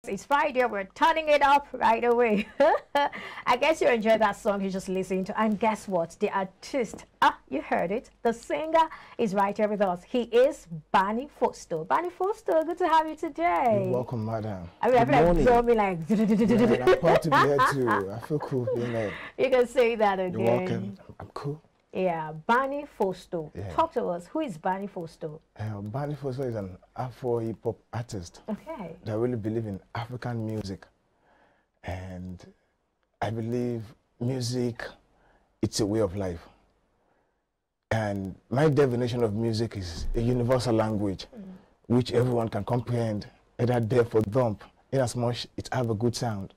It's Friday, we're turning it up right away. I guess you enjoyed that song you just listened to. And guess what? The artist, you heard it. The singer is right here with us. He is Bannyfosto. Bannyfosto, good to have you today. You're welcome, madam. I mean, I feel like throw me like. Yeah, I'm proud to be here too. I feel cool being here. You can say that again. You're welcome. I'm cool. Yeah, Bannyfosto. Yeah. Talk to us. Who is Bannyfosto? Bannyfosto is an Afro hip hop artist. Okay. That really believe in African music, and I believe music, it's a way of life. And my definition of music is a universal language, which everyone can comprehend, either deaf or dumb. In as much it have a good sound,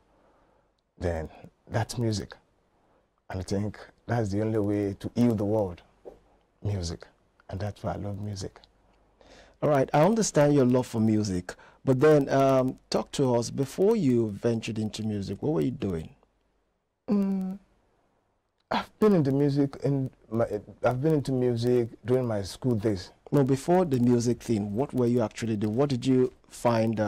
then that's music. And I think that's the only way to heal the world, music. And that's why I love music. All right, I understand your love for music, but then talk to us, before you ventured into music, what were you doing? I've been into music, I've been into music during my school days. No, before the music thing, what were you actually doing? What did you find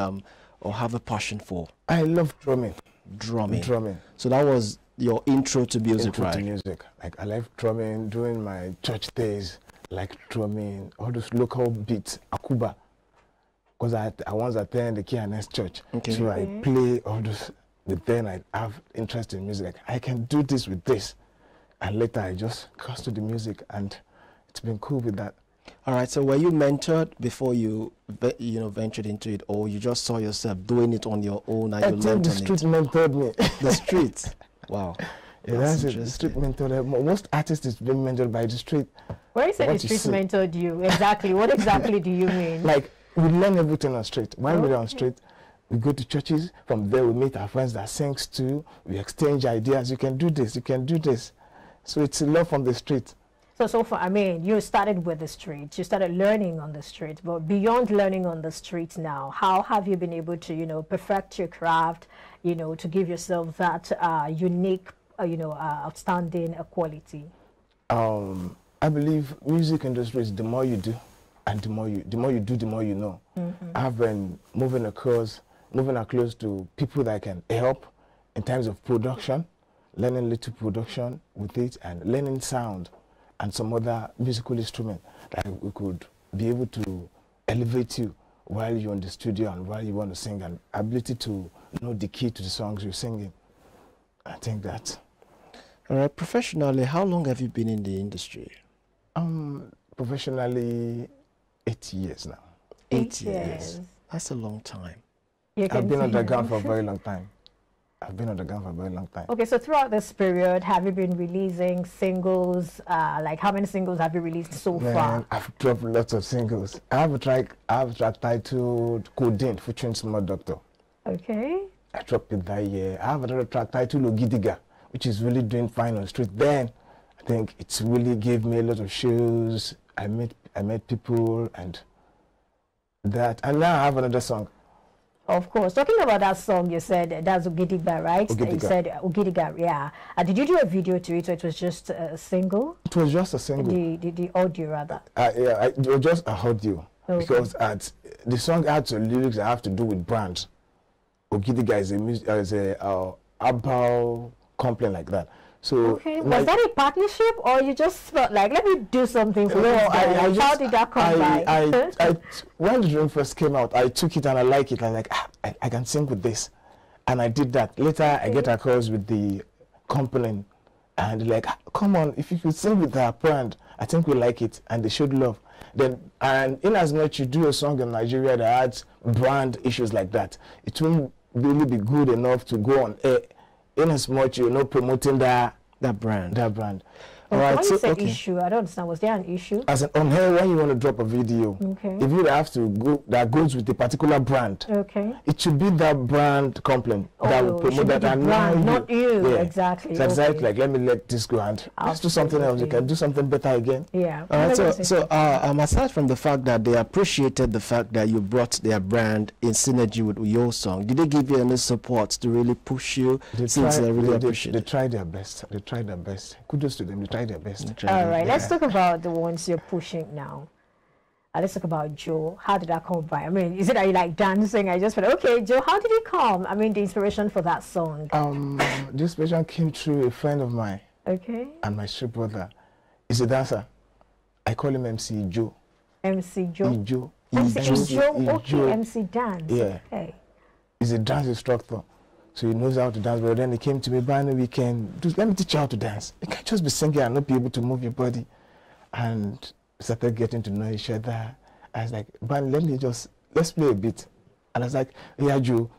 or have a passion for? I love drumming. Drumming. So that was your intro to music, right? To music. Like I like drumming during my church days, like drumming, all those local beats, akuba. Because I once attended the KNS church. Okay. So I play all those, but then I have interest in music. Like, I can do this with this. And later I just crossed to the music, and it's been cool with that. All right, so were you mentored before you ventured into it, or you just saw yourself doing it on your own and you learned on it? The street mentored me. The street? Wow. Yeah, that's it. The street mentored. Most artists is being mentored by the street. Where you say the street mentored you, exactly, what exactly do you mean? Like, we learn everything on street. While we're on street, we go to churches. From there, we meet our friends that sings too. We exchange ideas. You can do this. You can do this. So it's a love from the street. So far, I mean, you started with the street. You started learning on the street. But beyond learning on the street now, how have you been able to, perfect your craft, to give yourself that unique, outstanding quality? I believe music industry is the more you do, and the more you do, the more you know. I've been moving close to people that can help in terms of production, learning little production with it, and learning sound and some other musical instrument that we could be able to elevate you while you're in the studio and while you want to sing, and ability to know the key to the songs you're singing. I think that. All right, professionally, how long have you been in the industry? Professionally, 8 years now. 8 years. That's a long time. I've been on the ground for a very long time. Okay, so throughout this period, have you been releasing singles? Like, how many singles have you released so far? I've dropped lots of singles. I have a track titled Codeine featuring Small Doctor. Okay. I dropped it that year. I have another track titled Ogidiga, which is really doing fine on the street. Then I think it's really gave me a lot of shows. I met people and that. And now I have another song. Of course. Talking about that song, you said that's Ogidiga, right? Ogidiga. You said Ogidiga, yeah. Did you do a video to it, or it was just a single? It was just a single. The audio, rather. Yeah, it was just a audio. Okay. Because the song had some lyrics that have to do with brand. Ogidiga is a herbal company like that. So okay, was that a partnership, or you just felt like, let me do something for you? How did that come by? When the dream first came out, I took it and I like it. I'm like, I can sing with this, and I did that. Later, I get across with the company, and they're like, come on, if you could sing with our brand, I think we like it, and they showed love. Then, and in as much you do a song in Nigeria that has brand issues like that, it won't really be good enough to go on air. In as much you're not promoting that brand. All right, when you say issue, I don't understand. Was there an issue? As an on air, when you want to drop a video, if you have to go that goes with a particular brand, it should be that brand complaint that will promote that, and not you. Yeah. Exactly. So exactly, like, let me let this go and let's do something else. You can do something better again. Yeah. All right. So aside from the fact that they appreciated the fact that you brought their brand in synergy with your song, did they give you any support to really push you? They tried their best. They tried their best. Kudos to them. They tried their best. All right, let's talk about the ones you're pushing now. Let's talk about Joe. How did that come by? I mean, is it that you like dancing? I just felt, okay, Joe, how did it come? I mean, the inspiration for that song. The inspiration came through a friend of mine. Okay. And my step brother. He's a dancer. I call him MC Joe. MC Joe? Joe. MC Joe, okay, MC Dance. Yeah. Okay. He's a dance instructor. So he knows how to dance. But then he came to me, Banny, we can let me teach you how to dance. You can't just be singing and not be able to move your body. And started getting to know each other. I was like, Banny, let's play a bit. And I was like, yeah, Joe.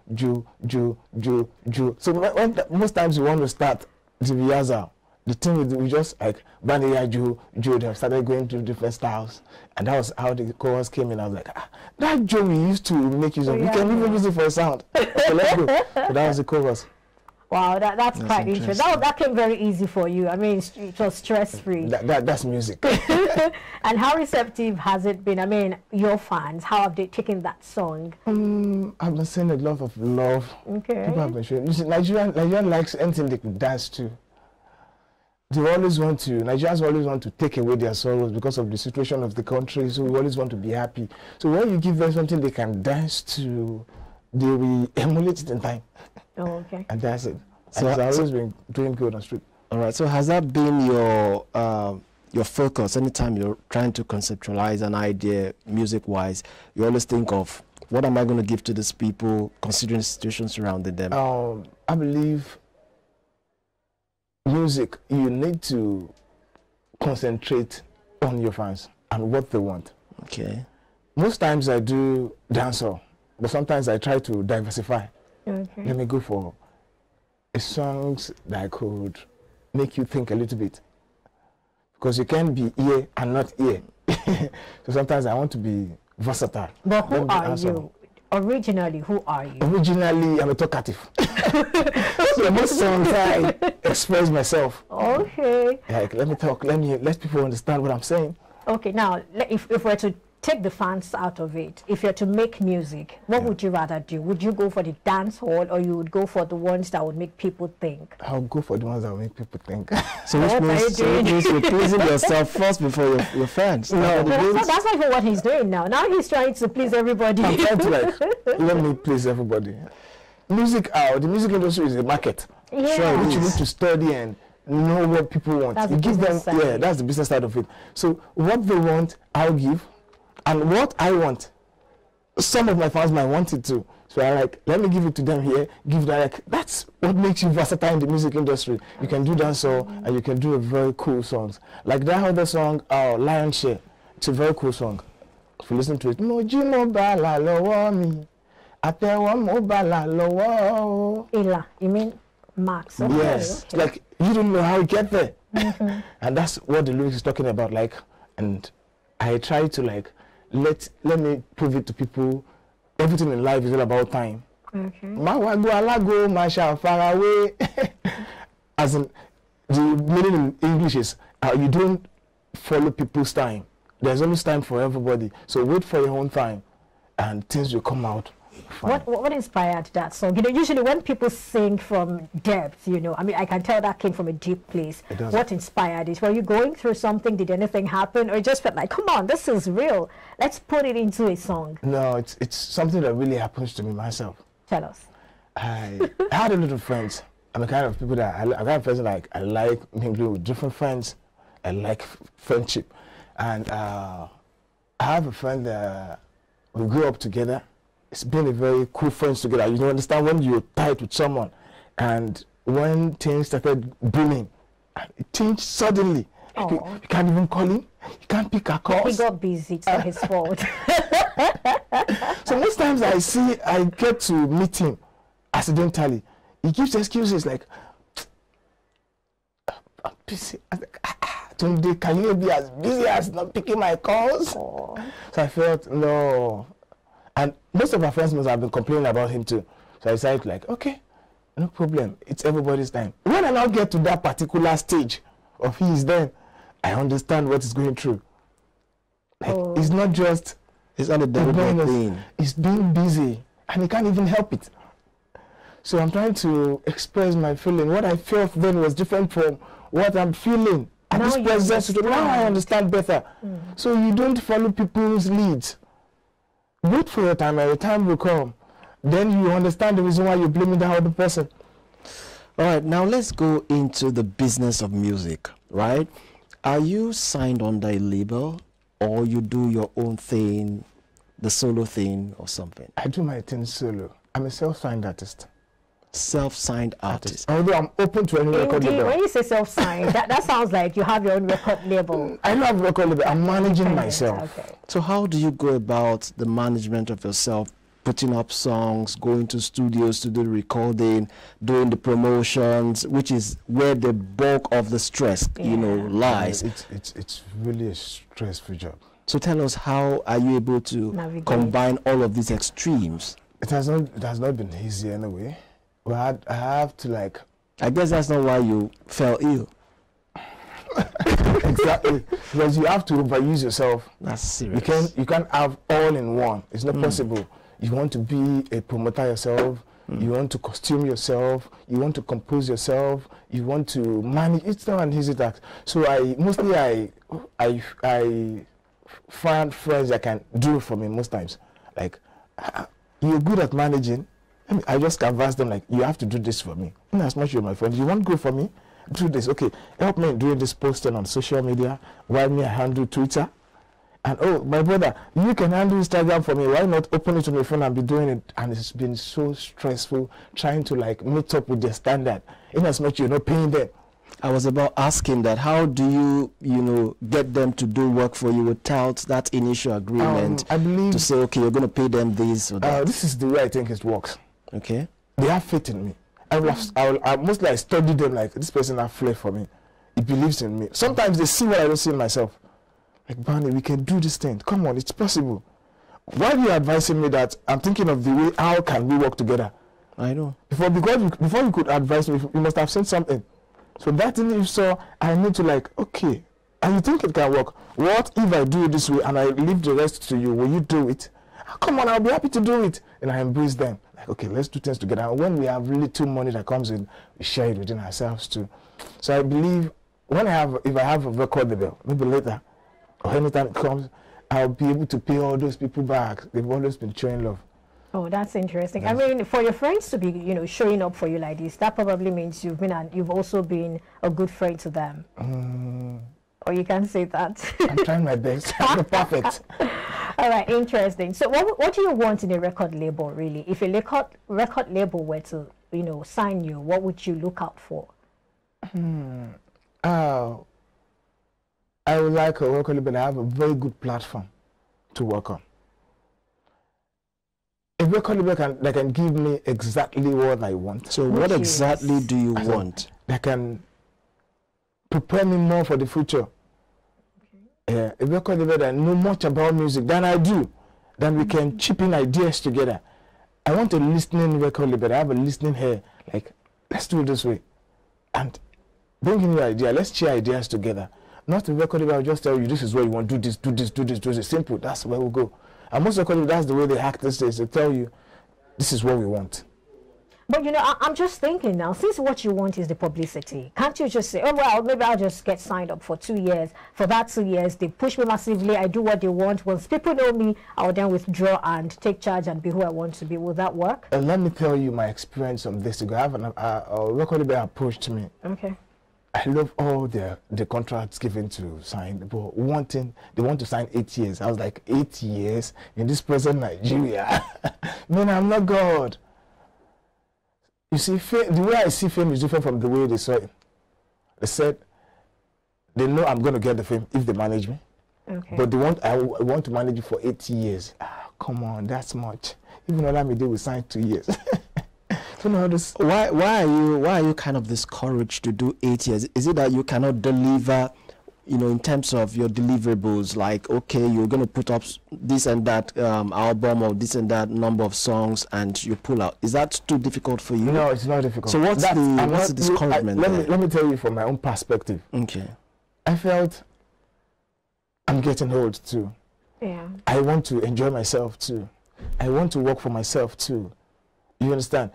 So most times we want to start the rehearsal. The thing is, we just like, Banny, yeah, Joe, they started going to different styles. And that was how the chorus came in. I was like, that Joe we used to make use of. We can even use it for a sound. So let's go. So that was the chorus. Wow, that's quite interesting. That came very easy for you. I mean, it was stress-free. That's music. And how receptive has it been? I mean, your fans, how have they taken that song? I've been seeing a lot of love. Okay. People have been showing. Nigerian likes anything they can dance to. Nigerians always want to take away their sorrows because of the situation of the country, so we always want to be happy. So when you give them something they can dance to, they will emulate it in time. Oh, okay. And that's it. So I've always been doing good on street. All right. So has that been your focus? Anytime you're trying to conceptualize an idea, music-wise, you always think of what am I going to give to these people, considering the situation surrounding them? I believe music, you need to concentrate on your fans and what they want. Okay. Most times I do dancehall, but sometimes I try to diversify. Okay. Let me go for songs that could make you think a little bit. Because you can be ear and not ear. So sometimes I want to be versatile. But who are you? Originally, who are you? Originally, I'm a talkative. So most songs I express myself. Okay. Like, let me talk, let people understand what I'm saying. Okay, now, if we're to take the fans out of it, if you're to make music, what would you rather do? Would you go for the dance hall, or you would go for the ones that would make people think? I'll go for the ones that will make people think. So which means you're pleasing yourself first before your fans. No, that's not even what he's doing now. Now he's trying to please everybody. I'm trying to let me please everybody. The music industry is a market. Yeah. Sure, which you need to study and know what people want. That's you give them, side. That's the business side of it. So what they want, I'll give. And what I want, some of my fans might want it too. So I like, let me give it to them here, give that. Like, that's what makes you versatile in the music industry. You can do dancehall and you can do a very cool songs. Like that other song, Lion Share. It's a very cool song. If you listen to it, Moji Mobala Lowo mi, Atewa Mobala Lowo. Ila, you mean Max? Okay. Yes, Okay. like you don't know how you get there. And that's what the lyrics is talking about. Like, and I try to like, let me prove it to people. Everything in life is all about time. Okay. Mawago alago masha far away. As in, the meaning in English is you don't follow people's time. There's always time for everybody. So wait for your own time, and things will come out fine. What inspired that song? You know, usually when people sing from depth, you know, I mean, I can tell that came from a deep place. It does. What inspired it? Were you going through something? Did anything happen? Or you just felt like, come on, this is real. Let's put it into a song. No, it's something that really happens to me myself. Tell us. I had a lot of friends. I'm the kind of people that I kind of person like I like mingling with different friends. I like friendship, and I have a friend that we grew up together. It's been a very cool friends together. You don't understand when you're tight with someone, and when things started booming, and it changed suddenly. You can't even call him. You can't pick a call. He got busy. It's not his fault. So most times I get to meet him accidentally. He gives excuses like, I'm busy. I'm like, Tunde, can you be as busy as not picking my calls? So I felt, no. And most of our friends must have been complaining about him too. So I decided like, okay, no problem. It's everybody's time. When I now get to that particular stage of his, then I understand what he's going through. Like, it's not just... It's not a deliberate thing. He's being busy and he can't even help it. So I'm trying to express my feeling. What I felt then was different from what I'm feeling And now this president, now I understand better. So you don't follow people's leads. Wait for your time, and your time will come. Then you understand the reason why you're blaming the other person. All right, now let's go into the business of music, right? Are you signed under a label, or you do your own thing, the solo thing or something? I do my thing solo. I'm a self-signed artist. Self-signed artist. Although I'm open to any record label. When you say self-signed, that sounds like you have your own record label. I don't have a record label. I'm managing myself. Okay. So how do you go about the management of yourself? Putting up songs, going to studios to do the recording, doing the promotions, which is where the bulk of the stress, you know, lies. It's really a stressful job. So tell us, how are you able to combine all of these extremes? It has not been easy anyway. But I have to, like... I guess that's not why you fell ill. Exactly. Because you have to overuse yourself. That's serious. You can't have all in one. It's not possible. You want to be a promoter yourself. You want to costume yourself. You want to compose yourself. You want to manage. It's not an easy task. So I find friends that can do it for me most times. Like, you're good at managing. I just canvas them like, you have to do this for me. In as much as you're my friend, you want to go for me? Do this. Okay, help me in doing this posting on social media. While me, I handle Twitter. And oh, my brother, you can handle Instagram for me. Why not open it to my phone and be doing it? And it's been so stressful trying to like meet up with their standard. In as much you're not paying them. I was about asking that. How do you get them to do work for you without that initial agreement? I believe to say, okay, you're going to pay them this or that. This is the way I think it works. Okay. They have faith in me. Mostly I study them like, this person has flair for me. He believes in me. Sometimes they see what I don't see in myself. Like, Banny, we can do this thing. Come on, it's possible. Why are you advising me that? I'm thinking of the way, how can we work together? I know. Before you could advise me, you must have seen something. So that thing you saw, I need to like, okay, and you think it can work. What if I do it this way and I leave the rest to you? Will you do it? Come on, I'll be happy to do it. And I embrace them. Like, okay, let's do things together. And when we have little money that comes in, we share it within ourselves too. So I believe if I have a record label, maybe later, or anytime it comes, I'll be able to pay all those people back. They've always been showing love. Oh, that's interesting. Yes. I mean, for your friends to be, showing up for you like this, that probably means you've also been a good friend to them. Or you can say that. I'm trying my best. I'm not perfect. All right, interesting. So what do you want in a record label, really? If a record label were to, sign you, what would you look out for? I would like a record label that have a very good platform to work on. A record label that can give me exactly what I want. So what exactly do you want? That can prepare me more for the future. A record label that know much about music than I do. Then we can chip in ideas together. I want a listening record label. I have a listening here. Like, let's do it this way. And bring in your idea. Let's share ideas together. Not a record label, I'll just tell you, this is what you want. Do this, do this, do this, do this. Simple. That's where we'll go. And most record labels, that's the way they act these days. They tell you, this is what we want. But I'm just thinking now, since what you want is the publicity, can't you just say, oh, well, maybe I'll just get signed up for 2 years. For that 2 years, they push me massively. I do what they want. Once people know me, I'll then withdraw and take charge and be who I want to be. Will that work? Let me tell you my experience on this. I have a record label approached me. Okay. I love all the contracts given to sign, but they want to sign 8 years. I was like, 8 years in this present Nigeria? Man, I'm not God. You see, the way I see fame is different from the way they saw it. They said, they know I'm going to get the fame if they manage me. Okay. But I want to manage you for 8 years. Come on, that's much. Even Olamide will sign 2 years. So now why are you kind of discouraged to do 8 years? Is it that you cannot deliver, in terms of your deliverables, like, okay, you're going to put up this and that album or this and that number of songs and you pull out? Is that too difficult for you? No, it's not difficult. So what's the discouragement? Let me tell you from my own perspective. Okay. I felt I'm getting old too. Yeah. I want to enjoy myself too. I want to work for myself too. You understand?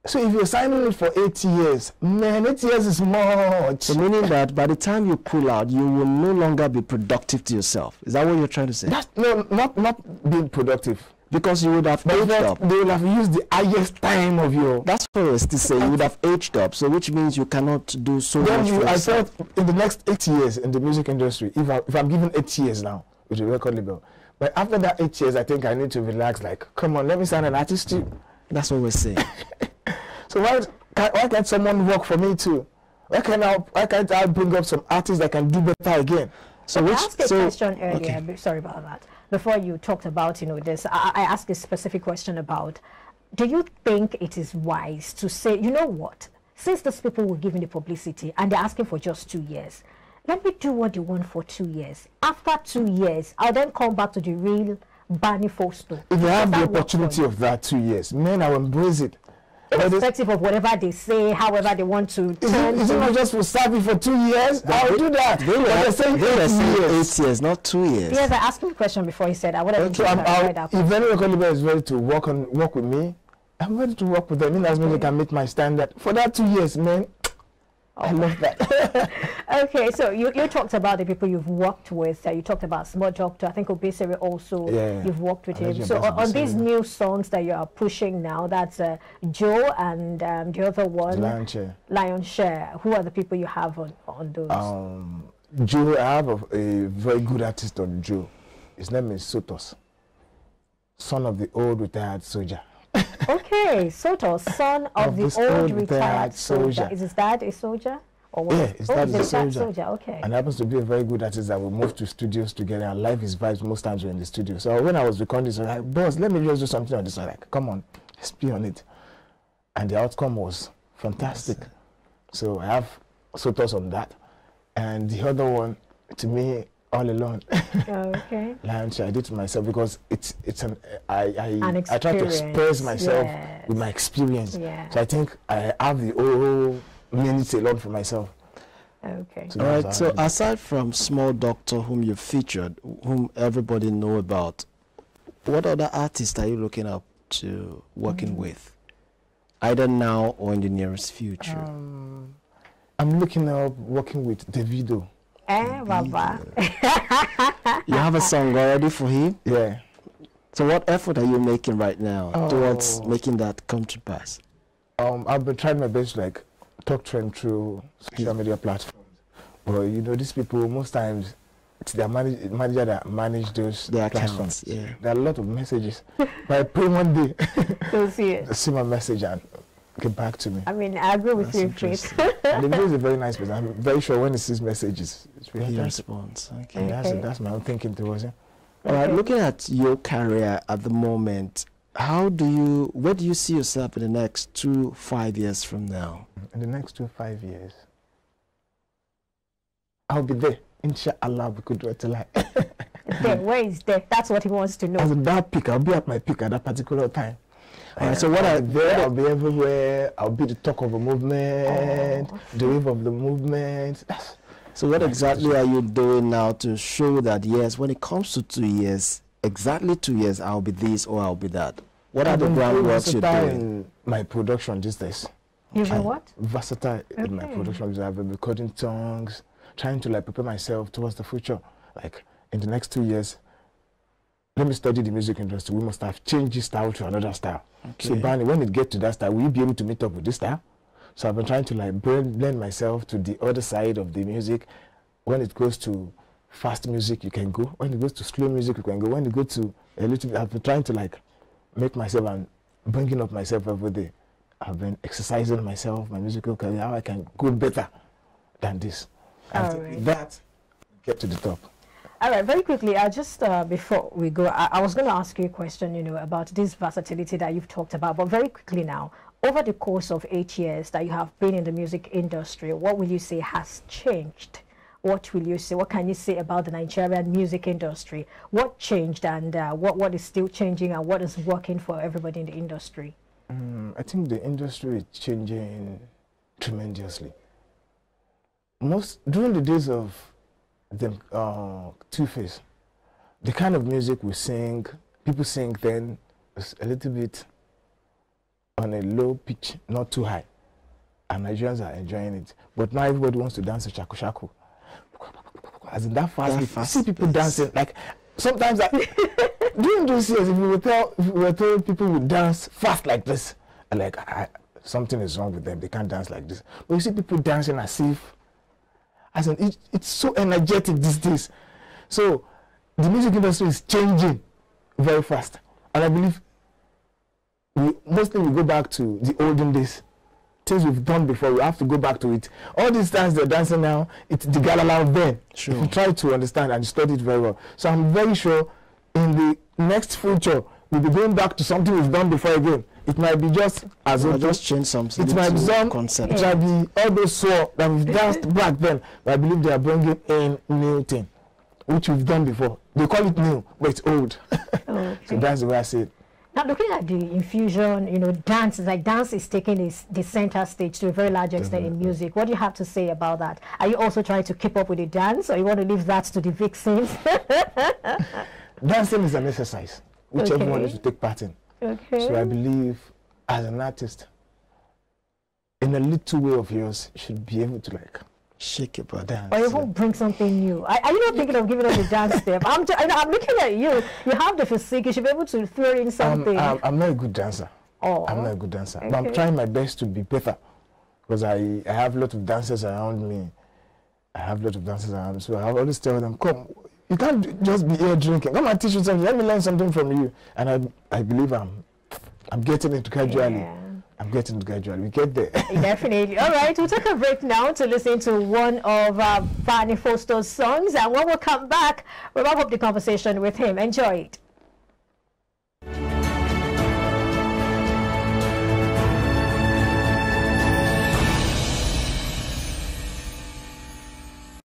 So if you're signing it for 8 years, man, 8 years is much. So meaning that by the time you pull out, you will no longer be productive to yourself. Is that what you're trying to say? That's, no, not being productive. Because you would have aged up. They will have used the highest time of your... That's what I was to say. You would have aged up, so which means you cannot do so much for I yourself. felt in the next 8 years in the music industry, if I'm given 8 years now with a record label, but after that 8 years, I think I need to relax. Like, come on, let me sign an artist too. That's what we're saying. So why can't someone work for me too? Why can't I bring up some artists that can do better again? So I asked a question earlier. Okay. Sorry about that. Before you talked about this, I asked a specific question about: do you think it is wise to say, you know what? Since these people were giving the publicity and they're asking for just 2 years, let me do what they want for 2 years. After 2 years, I'll then come back to the real Bannyfosto. If you have the opportunity of that 2 years, man, I will embrace it. Irrespective of whatever they say, however they want to turn. Is it not just for serving for 2 years? I'll do that. They were saying 8 years, not 2 years. Yes, I asked him a question before he said I wanted to if any record label is ready to work with me, I'm ready to work with them. In as much as I can meet my standard. For that 2 years, man, I love that. Okay, so you talked about the people you've worked with. You talked about Small Doctor. I think Obesere also, you've worked with him. So on these new songs that you are pushing now, that's Joe and the other one, Lion's Share. Who are the people you have on those? Joe, I have a very good artist on Joe. His name is Sotos, son of the old retired soldier. Okay, Soto, son of the old retired soldier. Is his dad a soldier? Or what? Yeah, his dad is a soldier. Okay. And happens to be a very good artist that we moved to studios together and live his vibes most times we're in the studio. So when I was recording this, I was like, boss, let me just do something on this. I was like, come on, let's be on it. And the outcome was fantastic. Yes. So I have Sotos on that. And the other one, to me, all alone. Okay. Lion's Share, I did it myself because I try to express myself with my experience. Yeah. So I think I have the whole minutes alone for myself. Okay. So all right. So aside from Small Doctor, whom you featured, whom everybody know about, what other artists are you looking up to working with, either now or in the nearest future? I'm looking up working with Davido. Baba. You have a song already for him? Yeah. So what effort are you making right now towards making that come to pass? I've been trying my best to like talk to him through social media platforms. But you know, these people, most times, it's their manager that manage those platforms. Yeah. There are a lot of messages. But I pray one day they'll see it. See my message and get back to me. I mean, I agree with you, Faith. Davido is a very nice person. I'm very sure when he sees messages, he responds. Okay. That's my own thinking towards him. All right, looking at your career at the moment, where do you see yourself in the next 2-5 years from now? In the next 2-5 years, I'll be there. Inshallah, we could do it till there. Where is there? That's what he wants to know. As that peak, I'll be at my peak at that particular time. All right, so I'll be everywhere. I'll be the talk of the movement, the wave of the movement. So what exactly are you doing now to show that, yes, when it comes to 2 years, exactly 2 years, I'll be this or I'll be that? What are the groundworks you're doing? In my production these days. You've been what? Versatile in my production. I've been recording songs, trying to like prepare myself towards the future. Like in the next 2 years, let me study the music industry. We must have changed this style to another style. Okay. So, Barney, when it gets to that style, will you be able to meet up with this style? So I've been trying to like blend myself to the other side of the music. When it goes to fast music, you can go. When it goes to slow music, you can go. When it goes to a little bit, I've been trying to like make myself and bringing up myself every day. I've been exercising myself, my musical career, how I can go better than this. And that, get to the top. All right, very quickly, just before we go, I was going to ask you a question, about this versatility that you've talked about, but very quickly now, over the course of 8 years that you have been in the music industry, what will you say has changed? What will you say? What can you say about the Nigerian music industry? What changed and what is still changing and what is working for everybody in the industry? I think the industry is changing tremendously. During the days of the Two-Face, the kind of music we sing, people sing then, is a little bit on a low pitch, not too high. And Nigerians are enjoying it. But now everybody wants to dance to shaku shaku. As in that fast, see people dancing. Like, sometimes, during those years, if we were told people would dance fast like this, and like, something is wrong with them. They can't dance like this. But you see people dancing as if, it's so energetic these days. So the music industry is changing very fast. And I believe mostly we go back to the olden days. Things we've done before, we have to go back to it. All these dance they're dancing now, it's the galala of then. Sure. If you try to understand and study it very well. So I'm very sure in the next future, we'll be going back to something we've done before again. It might be just as well, just change something. It might be some concept. It might be all those sword that we've danced back then. But I believe they are bringing in new thing, which we've done before. They call it new, but it's old. Okay. So that's the way I see it. Now, looking at the infusion, you know, dance is taking the center stage to a very large extent in music. What do you have to say about that? Are you also trying to keep up with the dance, or you want to leave that to the vixens? Dancing is an exercise, which everyone needs to take part in. Okay. So I believe, as an artist, in a little way of yours, you should be able to like shake your body, dance, or even bring something new. Are you not thinking of giving us a dance step? I'm looking at you. You have the physique. You should be able to throw in something. I'm not a good dancer. Oh, I'm not a good dancer. Okay. But I'm trying my best to be better, because I have a lot of dancers around me. So I always tell them, come, you can't just be here drinking. Come and teach you something. Let me learn something from you. And I believe I'm getting it gradually. Yeah. I'm getting it gradually. We get there. Definitely. All right, we'll take a break now to listen to one of Bannyfosto's songs. And when we come back, we'll wrap up the conversation with him. Enjoy it.